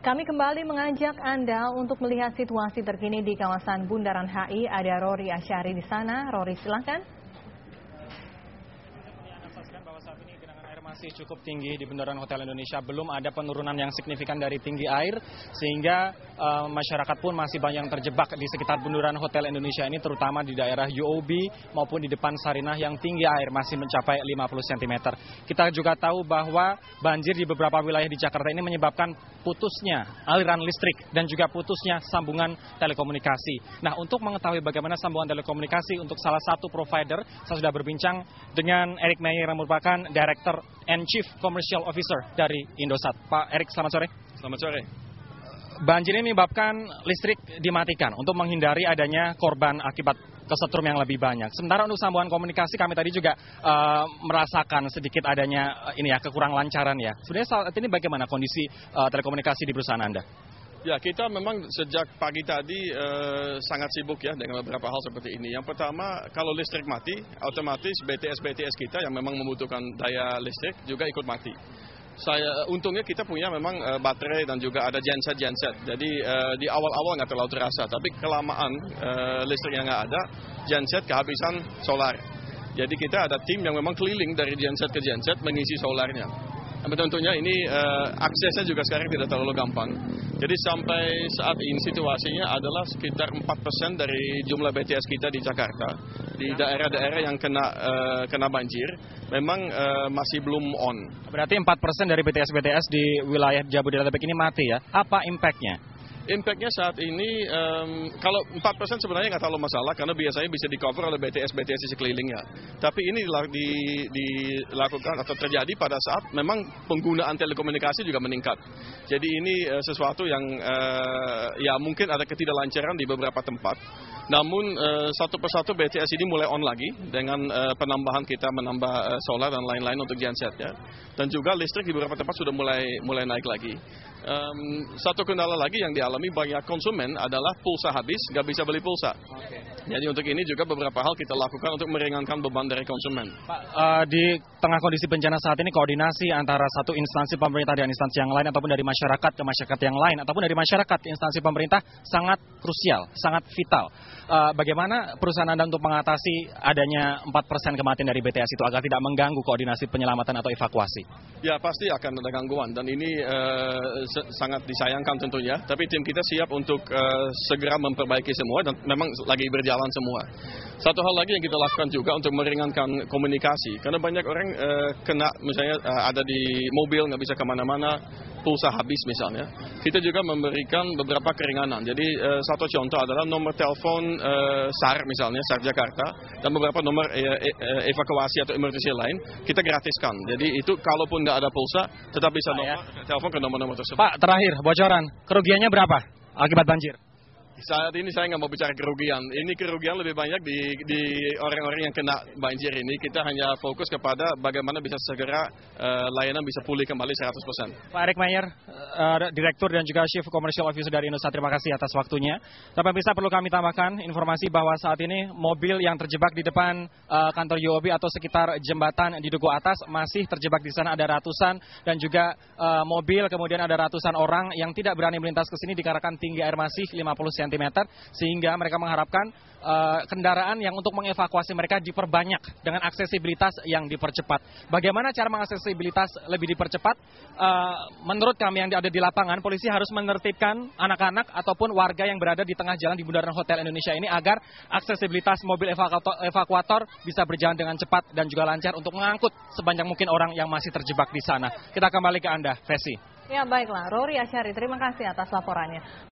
Kami kembali mengajak Anda untuk melihat situasi terkini di kawasan Bundaran HI. Ada Rory Asyari di sana. Rory, silakan. Masih cukup tinggi di Bundaran Hotel Indonesia, belum ada penurunan yang signifikan dari tinggi air, sehingga masyarakat pun masih banyak yang terjebak di sekitar Bundaran Hotel Indonesia ini, terutama di daerah UOB maupun di depan Sarinah yang tinggi air masih mencapai 50 cm. Kita juga tahu bahwa banjir di beberapa wilayah di Jakarta ini menyebabkan putusnya aliran listrik dan juga putusnya sambungan telekomunikasi. Nah, untuk mengetahui bagaimana sambungan telekomunikasi untuk salah satu provider, saya sudah berbincang dengan Eric Meyer yang merupakan Director and Chief Commercial Officer dari Indosat. Pak Eric, selamat sore. Selamat sore. Banjir ini menyebabkan listrik dimatikan untuk menghindari adanya korban akibat kesetrum yang lebih banyak. Sementara untuk sambungan komunikasi kami tadi juga merasakan sedikit adanya kekurang lancaran ya. Sebenarnya saat ini bagaimana kondisi telekomunikasi di perusahaan Anda? Ya, kita memang sejak pagi tadi sangat sibuk ya dengan beberapa hal seperti ini. Yang pertama, kalau listrik mati, otomatis BTS kita yang memang membutuhkan daya listrik juga ikut mati. Untungnya kita punya memang baterai dan juga ada genset. Jadi di awal-awal nggak terlalu terasa, tapi kelamaan listrik yang nggak ada, genset kehabisan solar. Jadi kita ada tim yang memang keliling dari genset ke genset mengisi solarnya. Tapi tentunya ini aksesnya juga sekarang tidak terlalu gampang. Jadi sampai saat ini situasinya adalah sekitar 4% dari jumlah BTS kita di Jakarta. Di daerah-daerah yang kena banjir, memang masih belum on. Berarti 4% dari BTS di wilayah Jabodetabek ini mati ya? Apa impact-nya? Impact-nya saat ini, kalau 4% sebenarnya nggak terlalu masalah, karena biasanya bisa di-cover oleh BTS di sekelilingnya. Tapi ini dilakukan atau terjadi pada saat memang penggunaan telekomunikasi juga meningkat. Jadi ini sesuatu yang ya mungkin ada ketidaklancaran di beberapa tempat. Namun satu persatu BTS ini mulai on lagi dengan penambahan kita menambah solar dan lain-lain untuk genset ya. Dan juga listrik di beberapa tempat sudah mulai naik lagi. Satu kendala lagi yang dialami banyak konsumen adalah pulsa habis, nggak bisa beli pulsa. Jadi untuk ini juga beberapa hal kita lakukan untuk meringankan beban dari konsumen. Pak, di tengah kondisi bencana saat ini, koordinasi antara satu instansi pemerintah dan instansi yang lain, ataupun dari masyarakat ke masyarakat yang lain, ataupun dari masyarakat ke instansi pemerintah sangat krusial, sangat vital. Bagaimana perusahaan Anda untuk mengatasi adanya 4% kematian dari BTS itu agar tidak mengganggu koordinasi penyelamatan atau evakuasi? Ya, pasti akan ada gangguan dan ini sangat disayangkan tentunya. Tapi tim kita siap untuk segera memperbaiki semua dan memang lagi berjalan semua. Satu hal lagi yang kita lakukan juga untuk meringankan komunikasi. Karena banyak orang kena misalnya ada di mobil nggak bisa kemana-mana, pulsa habis misalnya. Kita juga memberikan beberapa keringanan. Jadi satu contoh adalah nomor telepon SAR misalnya, SAR Jakarta, dan beberapa nomor evakuasi atau emergency lain, kita gratiskan. Jadi itu kalaupun nggak ada pulsa, tetap bisa telepon ke nomor-nomor tersebut. Pak, terakhir, bocoran, kerugiannya berapa akibat banjir? Saat ini saya nggak mau bicara kerugian. Ini kerugian lebih banyak di orang-orang yang kena banjir ini. Kita hanya fokus kepada bagaimana bisa segera layanan bisa pulih kembali 100%. Pak Eric Meyer, Direktur dan juga Chief Commercial Officer dari Indosat, terima kasih atas waktunya. Tapi bisa perlu kami tambahkan informasi bahwa saat ini mobil yang terjebak di depan kantor UOB atau sekitar jembatan di Duku Atas masih terjebak di sana, ada ratusan, dan juga mobil, kemudian ada ratusan orang yang tidak berani melintas ke sini dikarenakan tinggi air masih 50 cm, sehingga mereka mengharapkan kendaraan yang untuk mengevakuasi mereka diperbanyak dengan aksesibilitas yang dipercepat. Bagaimana cara mengaksesibilitas lebih dipercepat? Menurut kami yang ada di lapangan, polisi harus menertibkan anak-anak ataupun warga yang berada di tengah jalan di Bundaran Hotel Indonesia ini agar aksesibilitas mobil evakuator bisa berjalan dengan cepat dan juga lancar untuk mengangkut sebanyak mungkin orang yang masih terjebak di sana. Kita kembali ke Anda, Fesi. Ya, baiklah. Rory Asyari, terima kasih atas laporannya.